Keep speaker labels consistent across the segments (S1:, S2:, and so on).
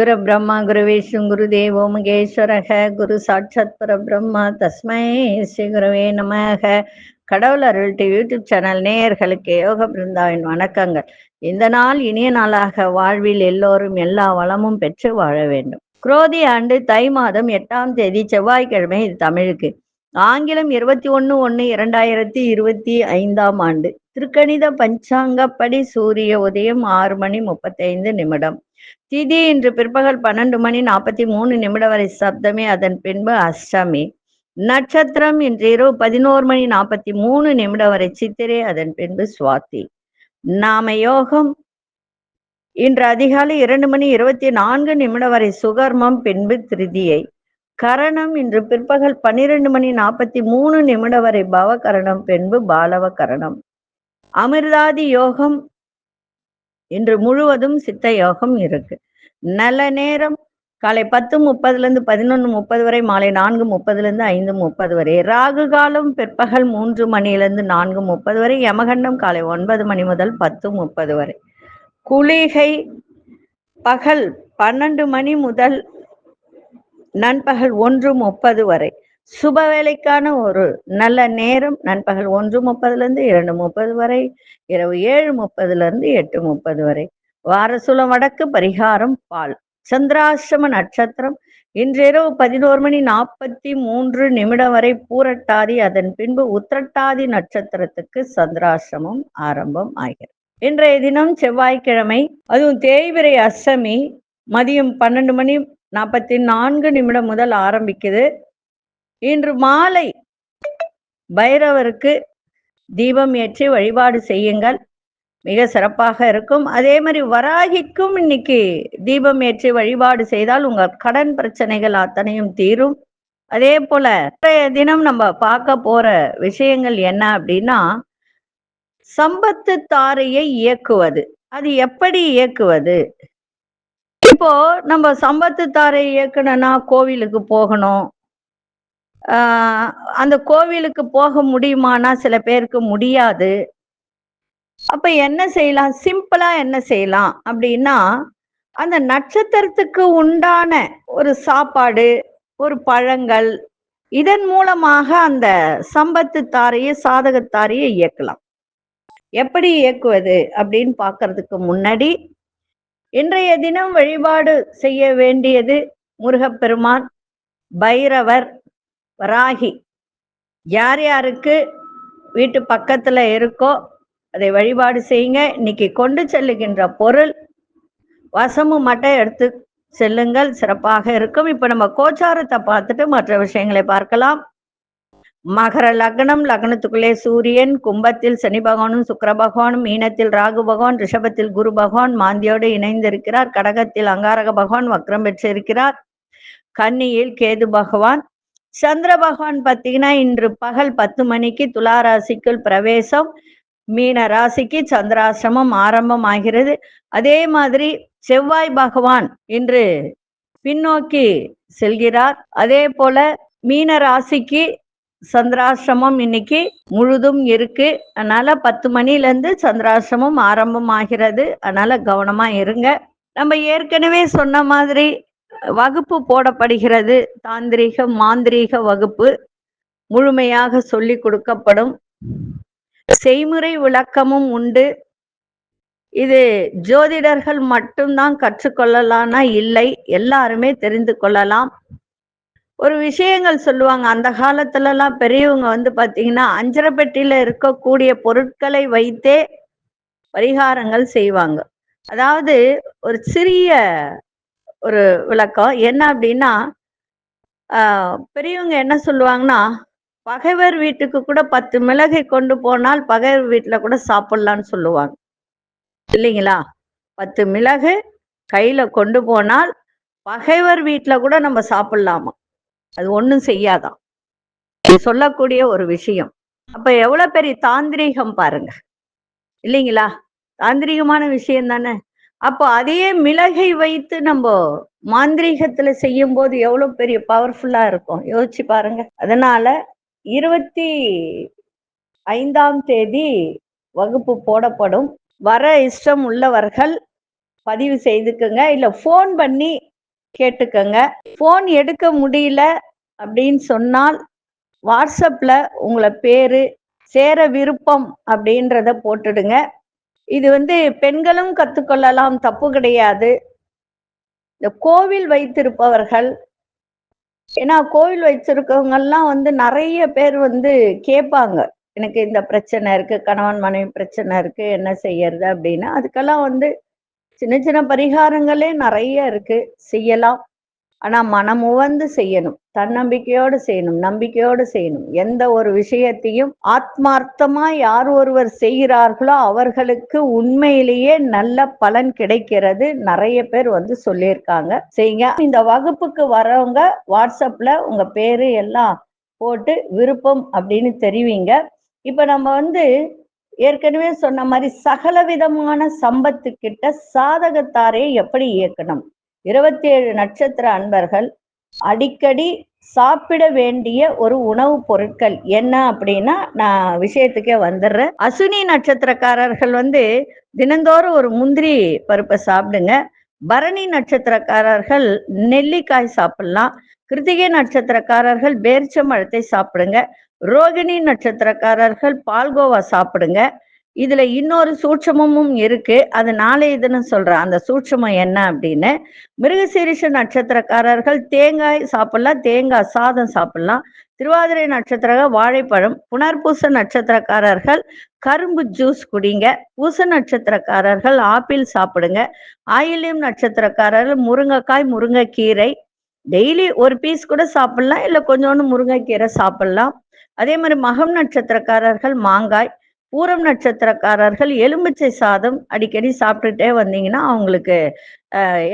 S1: குரு பிரம்மா குரு விஷ்ணு குரு தேவோ மகேஸ்வரக குரு சாட்சாத் பரபிரம்மா தஸ்மை ஸ்ரீ குருவே நமக. கடவுள் அருள் டிவி யூடியூப் சேனல் நேயர்களுக்கு யோக பிருந்தாவின் வணக்கங்கள். இந்த நாள் இனிய நாளாக வாழ்வில் எல்லோரும் எல்லா வளமும் பெற்று வாழ வேண்டும். குரோதி ஆண்டு தை மாதம் 8ஆம் தேதி செவ்வாய்க்கிழமை. இது தமிழுக்கு. ஆங்கிலம் 21/1/2025 ஆண்டு. திருக்கணித பஞ்சாங்கப்படி சூரிய உதயம் 6:35. திதி இன்று பிற்பகல் 12:43 வரை சப்தமி, அதன் பின்பு அஷ்டமி. நட்சத்திரம் இன்று இரவு 11:43 வரை சித்திரை, அதன் பின்பு சுவாதி. நாம யோகம் இன்று அதிகாலை 2:24 வரை சுகர்மம், பின்பு திருதியை. கரணம் இன்று பிற்பகல் 12:43 வரை பவகரணம், பின்பு பாலவ கரணம். அமிர்தாதி யோகம் இன்று முழுவதும் சித்த யோகம் இருக்கு. நல்ல நேரம் காலை 10:30 11:30 வரை, மாலை 4:30 5:30 வரை. ராகு காலம் பிற்பகல் 3 மணியிலிருந்து 4:30 வரை. யமகண்டம் காலை 9 மணி முதல் 10:30 வரை. குளிகை பகல் 12 மணி முதல் நண்பகல் 1:30 வரை. சுப வேலைக்கான ஒரு நல்ல நேரம் நண்பகல் 1:30 2:30 வரை, இரவு 7:30 8:30 வரை. வாரசூலம் வடக்கு, பரிகாரம் பால். சந்திராஷ்டம நட்சத்திரம் இன்றிரவு 11:43 வரை பூரட்டாதி, அதன் பின்பு உத்திரட்டாதி நட்சத்திரத்துக்கு சந்திராஷ்டமம் ஆரம்பம் ஆகிறது. இன்றைய தினம் செவ்வாய்க்கிழமை, அதுவும் தேய்பிறை அஷ்டமி மதியம் 12:44 முதல் ஆரம்பிக்குது. இன்று மாலை பைரவருக்கு தீபம் ஏற்றி வழிபாடு செய்யுங்கள், மிக சிறப்பாக இருக்கும். அதே மாதிரி வராகிக்கும் இன்னைக்கு தீபம் ஏற்றி வழிபாடு செய்தால் உங்கள் கடன் பிரச்சனைகள் அத்தனையும் தீரும். அதே போல இன்றைய தினம் நம்ம பார்க்க போற விஷயங்கள் என்ன அப்படின்னா, சம்பத்து தாரையை இயக்குவது. அது எப்படி இயக்குவது? இப்போ நம்ம சம்பத்து தாரை இயக்கணும்னா கோவிலுக்கு போகணும். அந்த கோவிலுக்கு போக முடியுமானா சில பேருக்கு முடியாது. அப்ப என்ன செய்யலாம்? சிம்பிளா என்ன செய்யலாம் அப்படின்னா, அந்த நட்சத்திரத்துக்கு உண்டான ஒரு சாப்பாடு, ஒரு பழங்கள், இதன் மூலமாக அந்த சம்பத்து தாரையை, சாதகத்தாரையை இயக்கலாம். எப்படி இயக்குவது அப்படின்னு பார்க்கறதுக்கு முன்னாடி, இன்றைய தினம் வழிபாடு செய்ய வேண்டியது முருகப்பெருமான், பைரவர், வராகி. யார் யாருக்கு வீட்டு பக்கத்துல இருக்கோ அதை வழிபாடு செய்யுங்க. இன்னைக்கு கொண்டு செல்லுகின்ற பொருள் வசமு மட்டும் எடுத்து செல்லுங்கள், சிறப்பாக இருக்கும். இப்ப நம்ம கோச்சாரத்தை பார்த்துட்டு மற்ற விஷயங்களை பார்க்கலாம். மகர லக்னம், லக்னத்துக்குள்ளே சூரியன், கும்பத்தில் சனி பகவானும் சுக்கிர பகவானும், மீனத்தில் ராகு பகவான், ரிஷபத்தில் குரு பகவான் மாந்தியோடு இணைந்திருக்கிறார், கடகத்தில் அங்காரக பகவான் வக்ரம் பெற்றிருக்கிறார், கன்னியில் கேது பகவான். சந்திர பகவான் பார்த்தீங்கன்னா இன்று பகல் 10 மணிக்கு துலா ராசிக்குள் பிரவேசம், மீன ராசிக்கு சந்திராசிரமம் ஆரம்பம் ஆகிறது. அதே மாதிரி செவ்வாய் பகவான் இன்று பின்னோக்கி செல்கிறார். அதே போல மீன ராசிக்கு சந்திராசிரமம் இன்னைக்கு முழுதும் இருக்கு. அதனால 10 மணிலேருந்து சந்திராசிரமம் ஆரம்பம் ஆகிறது. அதனால கவனமா இருங்க. நம்ம ஏற்கனவே சொன்ன மாதிரி வகுப்பு போடப்படுகிறது. தாந்திரீக மாந்திரீக வகுப்பு முழுமையாக சொல்லி கொடுக்கப்படும். செய்முறை விளக்கமும் உண்டு. இது ஜோதிடர்கள் மட்டும்தான் கற்றுக்கொள்ளலாம்னா இல்லை, எல்லாருமே தெரிந்து கொள்ளலாம். ஒரு விஷயங்கள் சொல்லுவாங்க, அந்த காலத்துலலாம் பெரியவங்க பார்த்தீங்கன்னா அஞ்சரைப்பெட்டியில இருக்கக்கூடிய பொருட்களை வைத்தே பரிகாரங்கள் செய்வாங்க. அதாவது ஒரு சிறிய ஒரு விளக்கம் என்ன அப்படின்னா, பெரியவங்க என்ன சொல்லுவாங்கன்னா, பகைவர் வீட்டுக்கு கூட 10 மிளகை கொண்டு போனால் பகைவர் வீட்டுல கூட சாப்பிடலான்னு சொல்லுவாங்க இல்லைங்களா? 10 மிளகு கையில கொண்டு போனால் பகைவர் வீட்டுல கூட நம்ம சாப்பிடலாமா, அது ஒண்ணும் செய்யாதான். சொல்லக்கூடிய ஒரு விஷயம். அப்ப எவ்வளவு பெரிய தாந்திரீகம் பாருங்க இல்லைங்களா? தாந்திரீகமான விஷயம் தானே. அப்போ அதையே மிளகை வைத்து நம்ம மாந்திரீகத்துல செய்யும் போது எவ்வளவு பெரிய பவர்ஃபுல்லா இருக்கும், யோசிச்சு பாருங்க. அதனால 25ஆம் தேதி வகுப்பு போடப்படும். வர இஷ்டம் உள்ளவர்கள் பதிவு செய்துக்குங்க, இல்ல போன் பண்ணி கேட்டுக்கங்க. போன் எடுக்க முடியல அப்படின்னு சொன்னால் வாட்ஸ்அப்ல உங்கள பேரு, சேர விருப்பம் அப்படின்றத போட்டுடுங்க. இது பெண்களும் கத்துக்கொள்ளலாம், தப்பு கிடையாது. இந்த கோவில் வைத்திருப்பவர்கள், ஏன்னா கோவில் வச்சிருக்கவங்க எல்லாம் நிறைய பேர் கேட்பாங்க, எனக்கு இந்த பிரச்சனை இருக்கு, கணவன் மனைவி பிரச்சனை இருக்கு, என்ன செய்யறது அப்படின்னு. அதுக்கெல்லாம் சின்ன சின்ன பரிகாரங்களே நிறைய இருக்கு, செய்யலாம். ஆனா மனமுவந்து செய்யணும், தன்னம்பிக்கையோடு செய்யணும், நம்பிக்கையோடு செய்யணும். எந்த ஒரு விஷயத்தையும் ஆத்மார்த்தமா யார் ஒருவர் செய்கிறார்களோ அவர்களுக்கு உண்மையிலேயே நல்ல பலன் கிடைக்கிறது. நிறைய பேர் சொல்லியிருக்காங்க, செய்யுங்க. இந்த வகுப்புக்கு வரவங்க வாட்ஸ்அப்ல உங்க பேரு எல்லாம் போட்டு விருப்பம் அப்படின்னு தெரிவிங்க. இப்ப நம்ம ஏற்கனவே சொன்ன மாதிரி சகல விதமான சம்பத்து கிட்ட சாதகத்தாரை எப்படி இயக்கணும், 27 நட்சத்திர அன்பர்கள் அடிக்கடி சாப்பிட வேண்டிய ஒரு உணவு பொருட்கள் என்ன அப்படின்னா, நான் விஷயத்துக்கே வந்துடுறேன். அசுனி நட்சத்திரக்காரர்கள் தினந்தோறும் ஒரு முந்திரி பருப்பை சாப்பிடுங்க. பரணி நட்சத்திரக்காரர்கள் நெல்லிக்காய் சாப்பிடலாம். கிருத்திகை நட்சத்திரக்காரர்கள் பேரிச்சம்பழத்தை சாப்பிடுங்க. ரோகிணி நட்சத்திரக்காரர்கள் பால்கோவா சாப்பிடுங்க. இதுல இன்னொரு சூட்சமும் இருக்கு, அது நாளைய தினம் சொல்றேன் அந்த சூட்சமம் என்ன அப்படின்னு. மிருகசீரிஷ நட்சத்திரக்காரர்கள் தேங்காய் சாப்பிடலாம், தேங்காய் சாதம் சாப்பிடலாம். திருவாதிரை நட்சத்திர வாழைப்பழம். புனர்பூச நட்சத்திரக்காரர்கள் கரும்பு ஜூஸ் குடிங்க. பூச நட்சத்திரக்காரர்கள் ஆப்பிள் சாப்பிடுங்க. ஆயில்யம் நட்சத்திரக்காரர்கள் முருங்கைக்காய், முருங்கைக்கீரை டெய்லி ஒரு பீஸ் கூட சாப்பிடலாம், இல்லை கொஞ்சோண்டு முருங்கைக்கீரை சாப்பிடலாம். அதே மாதிரி மகம் நட்சத்திரக்காரர்கள் மாங்காய். பூரம் நட்சத்திரக்காரர்கள் எலுமிச்சை சாதம் அடிக்கடி சாப்பிட்டுட்டே வந்தீங்கன்னா அவங்களுக்கு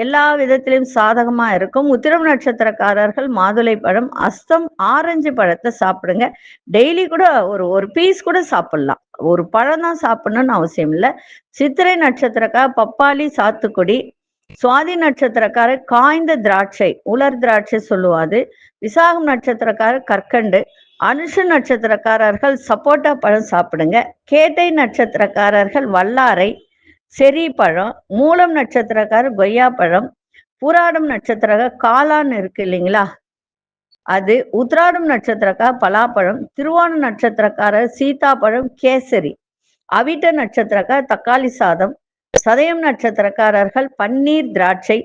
S1: எல்லா விதத்திலும் சாதகமா இருக்கும். உத்திரம் நட்சத்திரக்காரர்கள் மாதுளை பழம். அஸ்தம் ஆரஞ்சு பழத்தை சாப்பிடுங்க. டெய்லி கூட ஒரு பீஸ் கூட சாப்பிடலாம், ஒரு பழம் தான் சாப்பிடணும்னு அவசியம் இல்லை. சித்திரை நட்சத்திரக்கார பப்பாளி, சாத்துக்குடி. சுவாதி நட்சத்திரக்காரர் காய்ந்த திராட்சை, உலர் திராட்சை சொல்லுவாது. விசாகம் நட்சத்திரக்காரர் கற்கண்டு. அனுஷ நட்சத்திரக்காரர்கள் சப்போட்டா பழம் சாப்பிடுங்க. கேட்டை நட்சத்திரக்காரர்கள் வல்லாரை, செரி பழம். மூலம் நட்சத்திரக்காரர் கொய்யா பழம். பூராடம் நட்சத்திர காளான் இருக்கு இல்லைங்களா அது. உத்ராடம் நட்சத்திரக்கார பலாப்பழம். திருவோண நட்சத்திரக்காரர் சீதாப்பழம், கேசரி. அவிட்ட நட்சத்திரக்காரர் தக்காளி சாதம். சதயம் நட்சத்திரக்காரர்கள் பன்னீர் திராட்சை.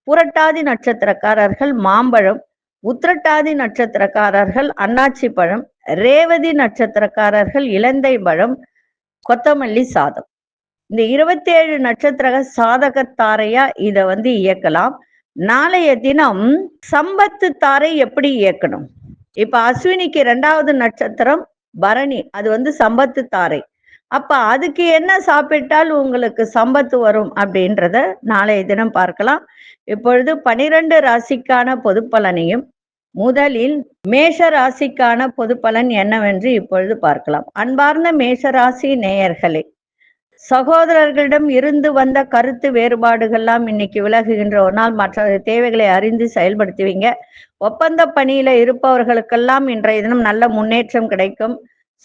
S1: புரட்டாதி நட்சத்திரக்காரர்கள் மாம்பழம். உத்திரட்டாதி நட்சத்திரக்காரர்கள் அன்னாச்சி பழம். ரேவதி நட்சத்திரக்காரர்கள் இலந்தை பழம், கொத்தமல்லி சாதம். இந்த 27 நட்சத்திர சாதகத்தாரையா இத இயக்கலாம். நாளைய தினம் சம்பத்து தாரை எப்படி இயக்கணும். இப்ப அஸ்வினிக்கு 2வது நட்சத்திரம் பரணி, அது சம்பத்து தாரை. அப்ப அதுக்கு என்ன சாப்பிட்டால் உங்களுக்கு சம்பத்து வரும் அப்படின்றத நாளைய தினம் பார்க்கலாம். இப்பொழுது 12 ராசிக்கான பொது பலனையும், முதலில் மேஷ ராசிக்கான பொது பலன் என்னவென்று இப்பொழுது பார்க்கலாம். அன்பார்ந்த மேஷ ராசி நேயர்களே, சகோதரர்களிடம் இருந்து வந்த கருத்து வேறுபாடுகள்லாம் இன்னைக்கு விலகுகின்ற ஒரு நாள். மற்ற தேவைகளை அறிந்து செயல்படுத்துவீங்க. ஒப்பந்த பணியில இருப்பவர்களுக்கெல்லாம் இன்றைய தினம் நல்ல முன்னேற்றம் கிடைக்கும்.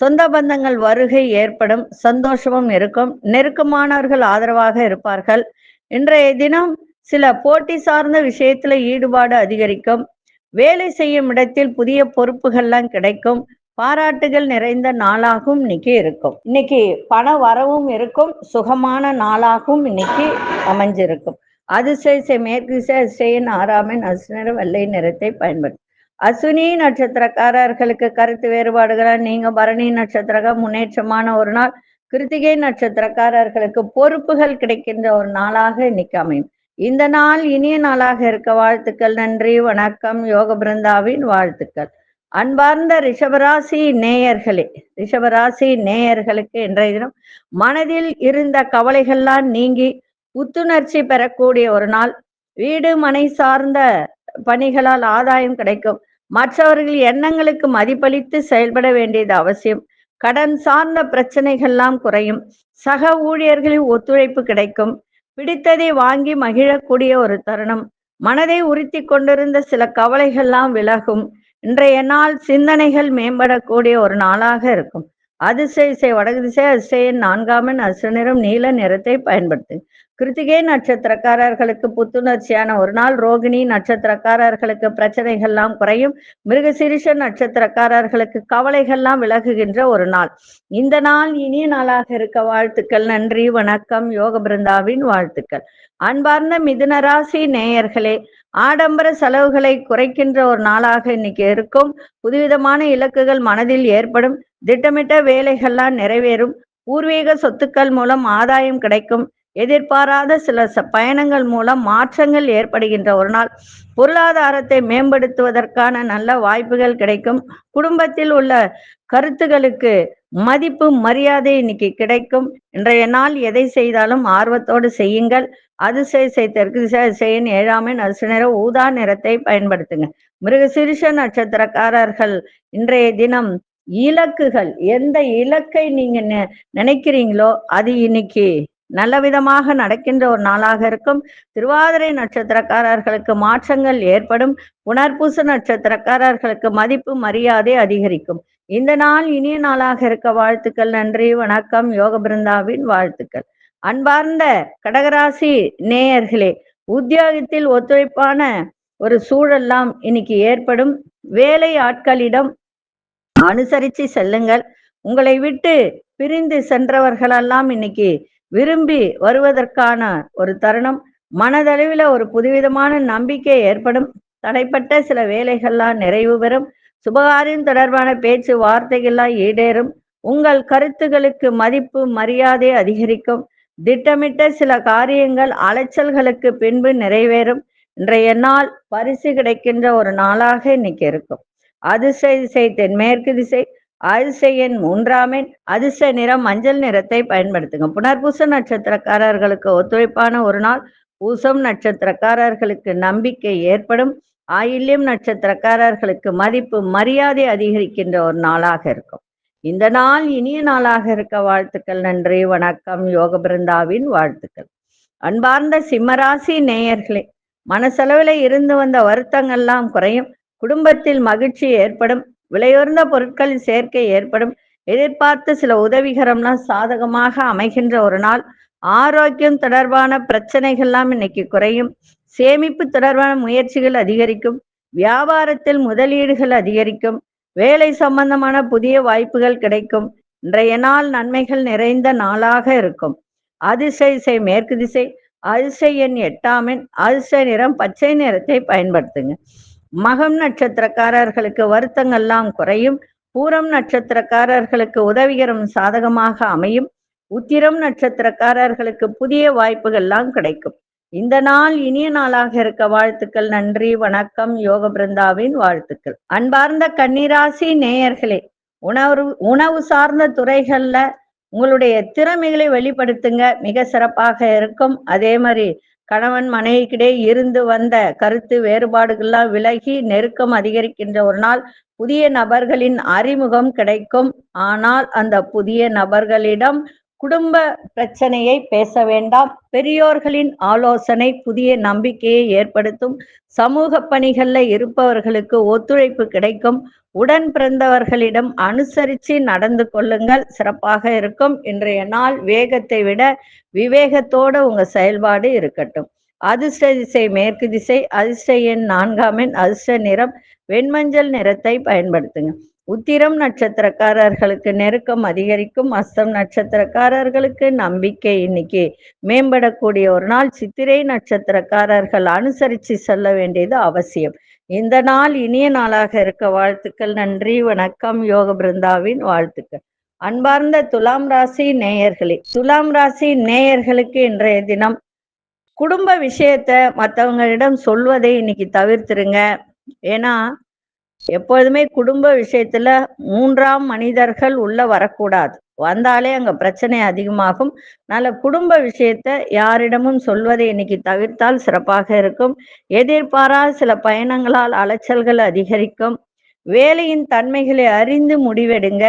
S1: சொந்த பந்தங்கள் வருகை ஏற்படும், சந்தோஷமும் இருக்கும். நெருக்கமானவர்கள் ஆதரவாக இருப்பார்கள். இன்றைய தினம் சில போட்டி சார்ந்த விஷயத்துல ஈடுபாடு அதிகரிக்கும். வேலை செய்யும் இடத்தில் புதிய பொறுப்புகள்லாம் கிடைக்கும். பாராட்டுகள் நிறைந்த நாளாகவும் இன்னைக்கு இருக்கும். இன்னைக்கு பண வரவும் இருக்கும், சுகமான நாளாகவும் இன்னைக்கு அமைஞ்சிருக்கும். அதிசய மேற்கு அதிசயன் 6ஆம் அசுநிற வெள்ளை நிறத்தை பயன்படுத்தும். அஸ்வினி நட்சத்திரக்காரர்களுக்கு கருத்து வேறுபாடுகள் நீங்க. பரணி நட்சத்திர முன்னேற்றமான ஒரு நாள். கிருத்திகை நட்சத்திரக்காரர்களுக்கு பொறுப்புகள் கிடைக்கின்ற ஒரு நாளாக இன்னைக்கு அமையும். இந்த நாள் இனிய நாளாக இருக்க வாழ்த்துக்கள். நன்றி, வணக்கம். யோக பிருந்தாவின் வாழ்த்துக்கள். அன்பார்ந்த ரிஷபராசி நேயர்களே, ரிஷபராசி நேயர்களுக்கு இன்றைய தினம் மனதில் இருந்த கவலைகள்லாம் நீங்கி புத்துணர்ச்சி பெறக்கூடிய ஒரு நாள். வீடு மனை சார்ந்த பணிகளால் ஆதாயம் கிடைக்கும். மற்றவர்கள் எண்ணங்களுக்கு மதிப்பளித்து செயல்பட வேண்டியது அவசியம். கடன் சார்ந்த பிரச்சனைகள்லாம் குறையும். சக ஊழியர்களின் ஒத்துழைப்பு கிடைக்கும். பிடித்ததை வாங்கி மகிழக்கூடிய ஒரு தருணம். மனதை உறுத்தி கொண்டிருந்த சில கவலைகள்லாம் விலகும். இன்றைய நாள் சிந்தனைகள் மேம்படக்கூடிய ஒரு நாளாக இருக்கும். அதிசய வடகு திசை அதிசயன் 4ஆம் அசுர நிறம் நீல நிறத்தை பயன்படுத்து. கிருத்திகை நட்சத்திரக்காரர்களுக்கு புத்துணர்ச்சியான ஒரு நாள். ரோகிணி நட்சத்திரக்காரர்களுக்கு பிரச்சனைகள்லாம் குறையும். மிருகசீரிஷ நட்சத்திரக்காரர்களுக்கு கவலைகள்லாம் விலகுகின்ற ஒரு நாள். இந்த நாள் இனிய நாளாக இருக்க வாழ்த்துக்கள். நன்றி, வணக்கம். யோக பிருந்தாவின் வாழ்த்துக்கள். அன்பார்ந்த மிதுன ராசி நேயர்களே, ஆடம்பர செலவுகளை குறைக்கின்ற ஒரு நாளாக இன்னைக்கு இருக்கும். புதுவிதமான இலக்குகள் மனதில் ஏற்படும். திட்டமிட்ட வேலைகள்லாம் நிறைவேறும். பூர்வீக சொத்துக்கள் மூலம் ஆதாயம் கிடைக்கும். எதிர்பாராத சில பயணங்கள் மூலம் மாற்றங்கள் ஏற்படுகின்ற ஒரு நாள். பொருளாதாரத்தை மேம்படுத்துவதற்கான நல்ல வாய்ப்புகள் கிடைக்கும். குடும்பத்தில் உள்ள கருத்துகளுக்கு மதிப்பு மரியாதை இன்னைக்கு கிடைக்கும். இன்றைய நாள் எதை செய்தாலும் ஆர்வத்தோடு செய்யுங்கள். அதிசய தெற்கு திசையின் 7ஆம் எண் அதிர்ஷ்ட நிறம் ஊதா நிறத்தை பயன்படுத்துங்க. மிருகசீரிஷ நட்சத்திரக்காரர்கள் இன்றைய தினம் இலக்குகள், எந்த இலக்கை நீங்க நினைக்கிறீங்களோ அது இன்னைக்கு நல்ல விதமாக நடக்கின்ற ஒரு நாளாக இருக்கும். திருவாதிரை நட்சத்திரக்காரர்களுக்கு மாற்றங்கள் ஏற்படும். புனர்பூச நட்சத்திரக்காரர்களுக்கு மதிப்பு மரியாதை அதிகரிக்கும். இந்த நாள் இனிய நாளாக இருக்க வாழ்த்துக்கள். நன்றி, வணக்கம். யோக பிருந்தாவின் வாழ்த்துக்கள். அன்பார்ந்த கடகராசி நேயர்களே, உத்தியோகத்தில் ஒத்துழைப்பான ஒரு சூழல்லாம் இன்னைக்கு ஏற்படும். வேலை ஆட்களிடம் அனுசரித்து செல்லுங்கள். உங்களை விட்டு பிரிந்து சென்றவர்களெல்லாம் இன்னைக்கு விரும்பி வருவதற்கான ஒரு தருணம். மனதளவில் ஒரு புதுவிதமான நம்பிக்கை ஏற்படும். தடைப்பட்ட சில வேலைகள்லாம் நிறைவு பெறும். சுபகாரியம் தொடர்பான பேச்சு வார்த்தைகள்லாம் ஈடேறும். உங்கள் கருத்துகளுக்கு மதிப்பு மரியாதை அதிகரிக்கும். திட்டமிட்ட சில காரியங்கள் அலைச்சல்களுக்கு பின்பு நிறைவேறும். இன்றைய நாள் பரிசு கிடைக்கின்ற ஒரு நாளாக இன்னைக்கு இருக்கும். அதிர்ஷ்ட திசை தென்மேற்கு திசை. அதிர்ஷ்ட எண் 3ஆம் எண். அதிர்ஷ்ட நிறம் மஞ்சள் நிறத்தை பயன்படுத்துங்க. புனர்பூச நட்சத்திரக்காரர்களுக்கு ஒத்துழைப்பான ஒரு நாள். பூசம் நட்சத்திரக்காரர்களுக்கு நம்பிக்கை ஏற்படும். ஆயில்யம் நட்சத்திரக்காரர்களுக்கு மதிப்பு மரியாதை அதிகரிக்கின்ற ஒரு நாளாக இருக்கும். இந்த நாள் இனிய நாளாக இருக்க வாழ்த்துக்கள். நன்றி, வணக்கம். யோக பிருந்தாவின் வாழ்த்துக்கள். அன்பார்ந்த சிம்மராசி நேயர்களே, மனசளவில் இருந்து வந்த வருத்தங்கள்லாம் குறையும். குடும்பத்தில் மகிழ்ச்சி ஏற்படும். விலையுயர்ந்த பொருட்களின் சேர்க்கை ஏற்படும். எதிர்பார்த்து சில உதவிகரம்லாம் சாதகமாக அமைகின்ற ஒரு நாள். ஆரோக்கியம் தொடர்பான பிரச்சனைகள்லாம் இன்னைக்கு குறையும். சேமிப்பு தொடர்பான முயற்சிகள் அதிகரிக்கும். வியாபாரத்தில் முதலீடுகள் அதிகரிக்கும். வேலை சம்பந்தமான புதிய வாய்ப்புகள் கிடைக்கும். இன்றைய நாள் நன்மைகள் நிறைந்த நாளாக இருக்கும். அதிர்ஷ்ட திசை மேற்கு திசை. அதிர்ஷ்ட எண் 8ஆம் எண். அதிர்ஷ்ட நிறம் பச்சை நிறத்தை பயன்படுத்துங்க. மகம் நட்சத்திரக்காரர்களுக்கு வருத்தங்கள்லாம் குறையும். பூரம் நட்சத்திரக்காரர்களுக்கு உதவிகரம் சாதகமாக அமையும். உத்திரம் நட்சத்திரக்காரர்களுக்கு புதிய வாய்ப்புகள்லாம் கிடைக்கும். இந்த நாள் இனிய நாளாக இருக்க வாழ்த்துக்கள். நன்றி, வணக்கம். யோக பிருந்தாவின் வாழ்த்துக்கள். அன்பார்ந்த கன்னிராசி நேயர்களே, உணவு சார்ந்த துறைகள்ல உங்களுடைய திறமைகளை வெளிப்படுத்துங்க. மிக சிறப்பாக இருக்கும். அதே மாதிரி கணவன் மனைவிக்கிடையே இருந்து வந்த கருத்து வேறுபாடுகள்லாம் விலகி நெருக்கம் அதிகரிக்கின்ற ஒரு நாள். புதிய நபர்களின் அறிமுகம் கிடைக்கும். ஆனால் அந்த புதிய நபர்களிடம் குடும்ப பிரச்சனையை பேச வேண்டாம். பெரியோர்களின் ஆலோசனை புதிய நம்பிக்கையை ஏற்படுத்தும். சமூக பணிகள்ல இருப்பவர்களுக்கு ஒத்துழைப்பு கிடைக்கும். உடன் பிறந்தவர்களிடம் அனுசரித்து நடந்து கொள்ளுங்கள். சிறப்பாக இருக்கும். இன்றைய நாள் வேகத்தை விட விவேகத்தோட உங்க செயல்பாடு இருக்கட்டும். அதிர்ஷ்ட திசை மேற்கு திசை. அதிர்ஷ்ட எண் 4ஆம் எண். அதிர்ஷ்ட நிறம் வெண்மஞ்சள் நிறத்தை பயன்படுத்துங்க. உத்திரம் நட்சத்திரக்காரர்களுக்கு நெருக்கம் அதிகரிக்கும். அஸ்தம் நட்சத்திரக்காரர்களுக்கு நம்பிக்கை இன்னைக்கு மேம்படக்கூடிய ஒரு நாள். சித்திரை நட்சத்திரக்காரர்கள் அனுசரித்து செல்ல வேண்டியது அவசியம். இந்த நாள் இனிய நாளாக இருக்க வாழ்த்துக்கள். நன்றி, வணக்கம். யோக பிருந்தாவின் வாழ்த்துக்கள். அன்பார்ந்த துலாம் ராசி நேயர்களே, துலாம் ராசி நேயர்களுக்கு இன்றைய தினம் குடும்ப விஷயத்த மற்றவங்களிடம் சொல்வதை இன்னைக்கு தவிர்த்துருங்க. ஏன்னா எப்பொழுதுமே குடும்ப விஷயத்துல 3ஆம் மனிதர்கள் உள்ள வரக்கூடாது. வந்தாலே அங்க பிரச்சனை அதிகமாகும். அதனால குடும்ப விஷயத்த யாரிடமும் சொல்வதை இன்னைக்கு தவிர்த்தால் சிறப்பாக இருக்கும். எதிர்பாராத சில பயணங்களால் அலைச்சல்கள் அதிகரிக்கும். வேலையின் தன்மைகளை அறிந்து முடிவெடுங்க.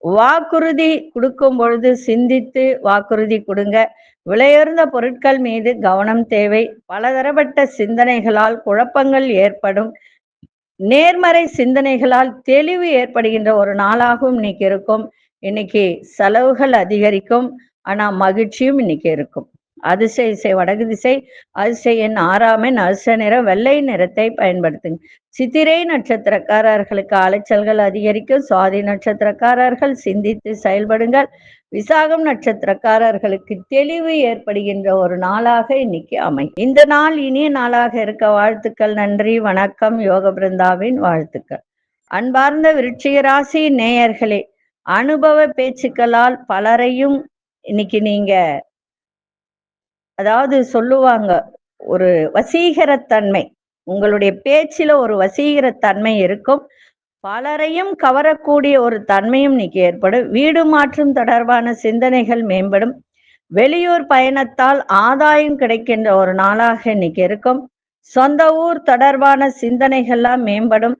S1: வாக்குறுதி கொடுக்கும் பொழுது சிந்தித்து வாக்குறுதி கொடுங்க. விலையுயர்ந்த பொருட்கள் மீது கவனம் தேவை. பலதரப்பட்ட சிந்தனைகளால் குழப்பங்கள் ஏற்படும். நேர்மறை சிந்தனைகளால் தெளிவு ஏற்படுகின்ற ஒரு நாளாகவும் இன்னைக்கு இருக்கும். இன்னைக்கு செலவுகள் அதிகரிக்கும். ஆனா மகிழ்ச்சியும் இன்னைக்கு இருக்கும். அதிர்ஷ்ட இசை வடக்கு திசை. அதிர்ஷ்ட எண் 6ஆம் எண். அதிர்ஷ்ட நிறம் வெள்ளை நிறத்தை பயன்படுத்துங்க. சித்திரை நட்சத்திரக்காரர்களுக்கு அலைச்சல்கள் அதிகரிக்கும். சுவாதி நட்சத்திரக்காரர்கள் சிந்தித்து செயல்படுங்கள். விசாகம் நட்சத்திரக்காரர்களுக்கு தெளிவு ஏற்படுகின்ற ஒரு நாளாக இன்னைக்கு அமையும். இந்த நாள் இனிய நாளாக இருக்க வாழ்த்துக்கள். நன்றி, வணக்கம். யோக பிருந்தாவின் வாழ்த்துக்கள். அன்பார்ந்த விருச்சிக ராசி நேயர்களே, அனுபவ பேச்சுக்களால் பலரையும் இன்னைக்கு நீங்க அதாவது சொல்லுவாங்க, ஒரு வசீகரத்தன்மை, உங்களுடைய பேச்சில ஒரு வசீகரத்தன்மை இருக்கும். பலரையும் கவரக்கூடிய ஒரு தன்மையும் இன்னைக்கு ஏற்படும். வீடு மாற்றம் தொடர்பான சிந்தனைகள் மேம்படும். வெளியூர் பயணத்தால் ஆதாயம் கிடைக்கின்ற ஒரு நாளாக இன்னைக்கு இருக்கும். சொந்த ஊர் தொடர்பான சிந்தனைகள்லாம் மேம்படும்.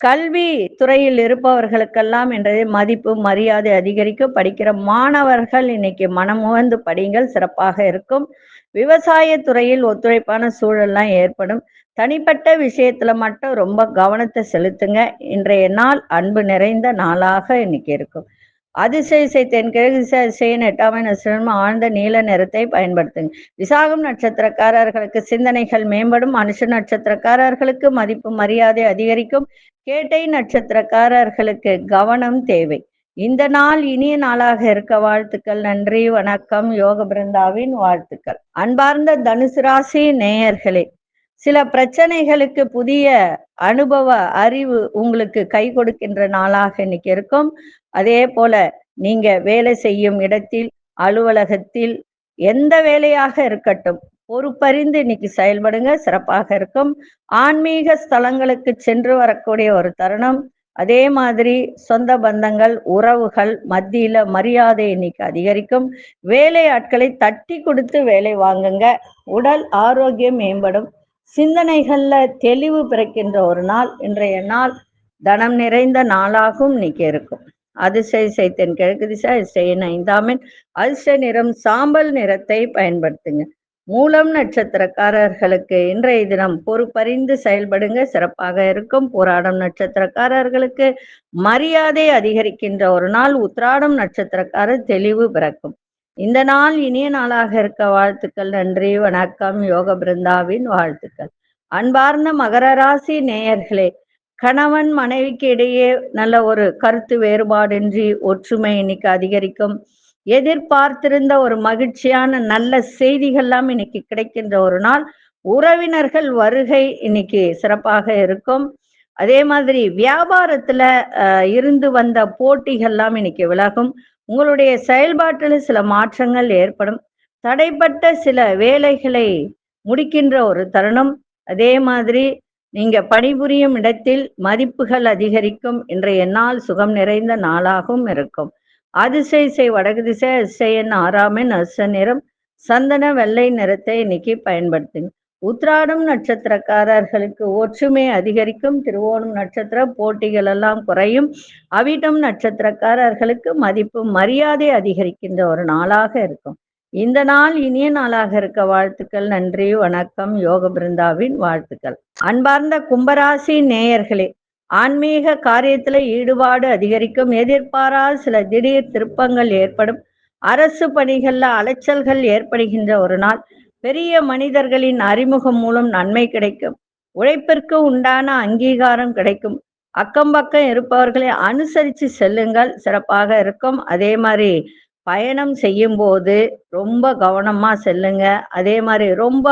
S1: கல்வி துறையில் இருப்பவர்களுக்கெல்லாம் இன்றைய மதிப்பு மரியாதை அதிகரிக்கும். படிக்கிற மாணவர்கள் இன்னைக்கு மனமுவந்து படிங்கள், சிறப்பாக இருக்கும். விவசாய துறையில் ஒத்துழைப்பான சூழல்லாம் ஏற்படும். தனிப்பட்ட விஷயத்துல மட்டும் ரொம்ப கவனத்தை செலுத்துங்க. இன்றைய நாள் அன்பு நிறைந்த நாளாக இன்னைக்கு இருக்கும். அதிசய இசை தென்கிழக்கு திசை. அதிசயன் 8ஆம் எண். அதிர்ஷ்டம் ஆழ்ந்த நீல நிறத்தை பயன்படுத்துங்க. விசாகம் நட்சத்திரக்காரர்களுக்கு சிந்தனைகள் மேம்படும். அனுஷ நட்சத்திரக்காரர்களுக்கு மதிப்பு மரியாதை அதிகரிக்கும். கேட்டை நட்சத்திரக்காரர்களுக்கு கவனம் தேவை. இந்த நாள் இனிய நாளாக இருக்க வாழ்த்துக்கள். நன்றி, வணக்கம். யோக பிருந்தாவின் வாழ்த்துக்கள். அன்பார்ந்த தனுசு ராசி நேயர்களே, சில பிரச்சனைகளுக்கு புதிய அனுபவ அறிவு உங்களுக்கு கை கொடுக்கின்ற நாளாக இன்னைக்கு இருக்கும். அதே போல நீங்க வேலை செய்யும் இடத்தில், அலுவலகத்தில், எந்த வேலையாக இருக்கட்டும், பொறுப்பறிந்து இன்னைக்கு செயல்படுங்க, சிறப்பாக இருக்கும். ஆன்மீக ஸ்தலங்களுக்கு சென்று வரக்கூடிய ஒரு தருணம். அதே மாதிரி சொந்த பந்தங்கள், உறவுகள் மத்தியில மரியாதை இன்னைக்கு அதிகரிக்கும். வேலை ஆட்களை தட்டி கொடுத்து வேலை வாங்குங்க. உடல் ஆரோக்கியம் மேம்படும். சிந்தனைகள்ல தெளிவு பிறக்கின்ற ஒரு நாள். இன்றைய நாள் தனம் நிறைந்த நாளாகவும் இன்னைக்கு இருக்கும். அதிர்ஷ்ட இசை தென்கிழக்கு திசை. அதிர்ஷ்ட எண் 5ஆம் எண். அதிர்ஷ்ட நிறம் சாம்பல் நிறத்தை பயன்படுத்துங்க. மூலம் நட்சத்திரக்காரர்களுக்கு இன்றைய தினம் பொறுப்பறிந்து செயல்படுங்க, சிறப்பாக இருக்கும். போராடும் நட்சத்திரக்காரர்களுக்கு மரியாதை அதிகரிக்கின்ற ஒரு நாள். உத்திராடம் நட்சத்திரக்காரர் தெளிவு பிறக்கும். இந்த நாள் இனிய நாளாக இருக்க வாழ்த்துக்கள். நன்றி, வணக்கம். யோக பிருந்தாவின் வாழ்த்துக்கள். அன்பார்ந்த மகர ராசி நேயர்களே, கணவன் மனைவிக்கு இடையே நல்ல ஒரு கருத்து வேறுபாடின்றி ஒற்றுமை இன்னைக்கு அதிகரிக்கும். எதிர்பார்த்திருந்த ஒரு மகிழ்ச்சியான நல்ல செய்திகள்லாம் இன்னைக்கு கிடைக்கின்ற ஒரு நாள். உறவினர்கள் வருகை இன்னைக்கு சிறப்பாக இருக்கும். அதே மாதிரி வியாபாரத்துல இருந்து வந்த போட்டிகள்லாம் இன்னைக்கு விலகும். உங்களுடைய செயல்பாட்டில் சில மாற்றங்கள் ஏற்படும். தடைப்பட்ட சில வேலைகளை முடிக்கின்ற ஒரு தருணம். அதே மாதிரி நீங்க பணிபுரியும் இடத்தில் மதிப்புகள் அதிகரிக்கும். இன்றைய நாள் சுகம் நிறைந்த நாளாகவும் இருக்கும். அதிசய இசை வடக்கு திசை. அதிசய எண் 6ஆம் எண். அதிர்ஷ்ட நிறம் சந்தன வெள்ளை நிறத்தை இன்னைக்கு பயன்படுத்துங்க. உத்திராடம் நட்சத்திரக்காரர்களுக்கு ஒற்றுமை அதிகரிக்கும். திருவோணம் நட்சத்திர போட்டிகள் எல்லாம் குறையும். அவிட்டம் நட்சத்திரக்காரர்களுக்கு மதிப்பு மரியாதை அதிகரிக்கின்ற ஒரு நாளாக இருக்கும். இந்த நாள் இனிய நாளாக இருக்க வாழ்த்துக்கள். நன்றி, வணக்கம். யோக பிருந்தாவின் வாழ்த்துக்கள். அன்பார்ந்த கும்பராசி நேயர்களே, ஆன்மீக காரியத்துல ஈடுபாடு அதிகரிக்கும். எதிர்பாராத சில திடீர் திருப்பங்கள் ஏற்படும். அரசு பணிகள்ல அலைச்சல்கள் ஏற்படுகின்ற ஒரு நாள். பெரிய மனிதர்களின் அறிமுகம் மூலம் நன்மை கிடைக்கும். உழைப்பிற்கு உண்டான அங்கீகாரம் கிடைக்கும். அக்கம் பக்கம் இருப்பவர்களை அனுசரித்து செல்லுங்கள், சிறப்பாக இருக்கும். அதே மாதிரி பயணம் செய்யும் போது ரொம்ப கவனமா செல்லுங்க. அதே மாதிரி ரொம்ப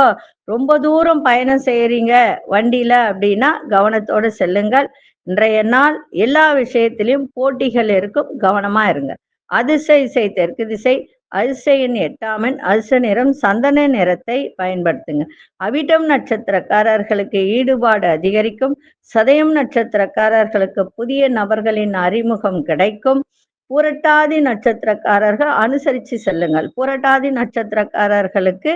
S1: ரொம்ப தூரம் பயணம் செய்யறீங்க வண்டியில அப்படின்னா கவனத்தோடு செல்லுங்கள். இன்றைய நாள் எல்லா விஷயத்திலையும் போட்டிகள் இருக்கும், கவனமா இருங்க. அதிர்ஷ்ட இசை தெற்கு திசை. அதிர்ஷ்ட எண் 8ஆம் எண். அதிர்ஷ்ட நிறம் சந்தன நிறத்தை பயன்படுத்துங்க. அவிட்டம் நட்சத்திரக்காரர்களுக்கு ஈடுபாடு அதிகரிக்கும். சதயம் நட்சத்திரக்காரர்களுக்கு புதிய நபர்களின் அறிமுகம் கிடைக்கும். புரட்டாதி நட்சத்திரக்காரர்கள் அனுசரித்து செல்லுங்கள். புரட்டாதி நட்சத்திரக்காரர்களுக்கு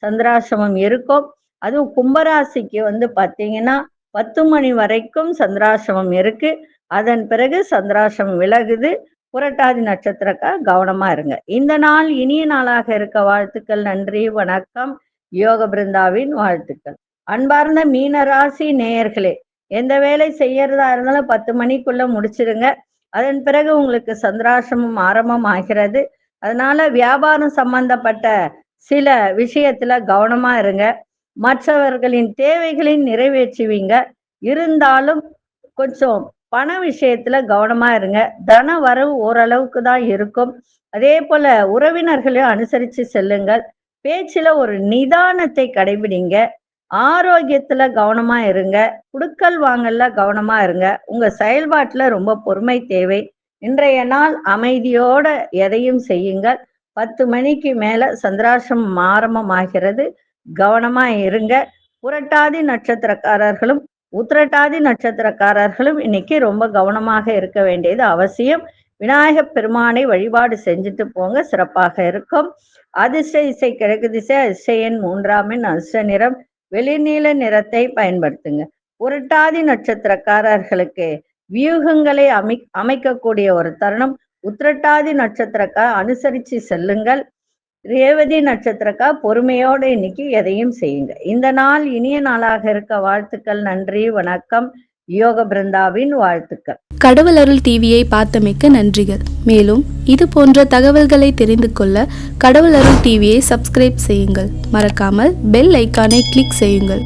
S1: சந்திராசிரமம் இருக்கும். அதுவும் கும்பராசிக்கு பார்த்தீங்கன்னா 10 மணி வரைக்கும் சந்திராசிரமம் இருக்கு. அதன் பிறகு சந்திராசிரமம் விலகுது. புரட்டாதி நட்சத்திரக்கார் கவனமா இருங்க. இந்த நாள் இனிய நாளாக இருக்க வாழ்த்துக்கள். நன்றி, வணக்கம். யோக பிருந்தாவின் வாழ்த்துக்கள். அன்பார்ந்த மீனராசி நேயர்களே, எந்த வேலை செய்யறதா இருந்தாலும் 10 மணிக்குள்ள முடிச்சிருங்க. அதன் பிறகு உங்களுக்கு சந்திராசிரமம் ஆரம்பம் ஆகிறது. அதனால வியாபாரம் சம்பந்தப்பட்ட சில விஷயத்துல கவனமா இருங்க. மற்றவர்களின் தேவைகளை நிறைவேற்றுவீங்க. இருந்தாலும் கொஞ்சம் பண விஷயத்துல கவனமா இருங்க. தன வரவு ஓரளவுக்கு தான் இருக்கும். அதே போல உறவினர்களையும் அனுசரிச்சு செல்லுங்கள். பேச்சுல ஒரு நிதானத்தை கடைபிடிங்க. ஆரோக்கியத்துல கவனமா இருங்க. குடுக்கல் வாங்கல்ல கவனமா இருங்க. உங்க செயல்பாட்டுல ரொம்ப பொறுமை தேவை. இன்றைய நாள் அமைதியோட எதையும் செய்யுங்கள். 10 மணிக்கு மேல சந்திராஷ்டமம் ஆரம்பமாகிறது. கவனமா இருங்க. புரட்டாதி நட்சத்திரக்காரர்களும் உத்திரட்டாதி நட்சத்திரக்காரர்களும் இன்னைக்கு ரொம்ப கவனமாக இருக்க வேண்டியது அவசியம். விநாயகப் பெருமானை வழிபாடு செஞ்சுட்டு போங்க, சிறப்பாக இருக்கும். அதிர்ஷ்ட இசை கிழக்கு திசை, அதிர்ஷ்ட எண் 3ஆம் எண், அதிர்ஷ்ட நிறம் வெளிர்நீல நிறத்தை பயன்படுத்துங்க. புரட்டாதி நட்சத்திரக்காரர்களுக்கு வியூகங்களை அமைக்கக்கூடிய ஒரு தருணம். உத்திரட்டாதி நட்சத்திரக்கார் அனுசரித்து செல்லுங்கள். ரேவதி நட்சத்திரக்கா பொறுமையோட இன்னைக்கு எதையும் செய்யுங்க. இந்த நாள் இனிய நாளாக இருக்க வாழ்த்துக்கள். நன்றி, வணக்கம். யோக பிருந்தாவின் வாழ்த்துக்கள்.
S2: கடவுள் அருள் டிவியை பார்த்தமைக்க நன்றிகள். மேலும் இது போன்ற தகவல்களை தெரிந்து கொள்ள கடவுள் அருள் டிவியை சப்ஸ்கிரைப் செய்யுங்கள். மறக்காமல் பெல் ஐக்கானை கிளிக் செய்யுங்கள்.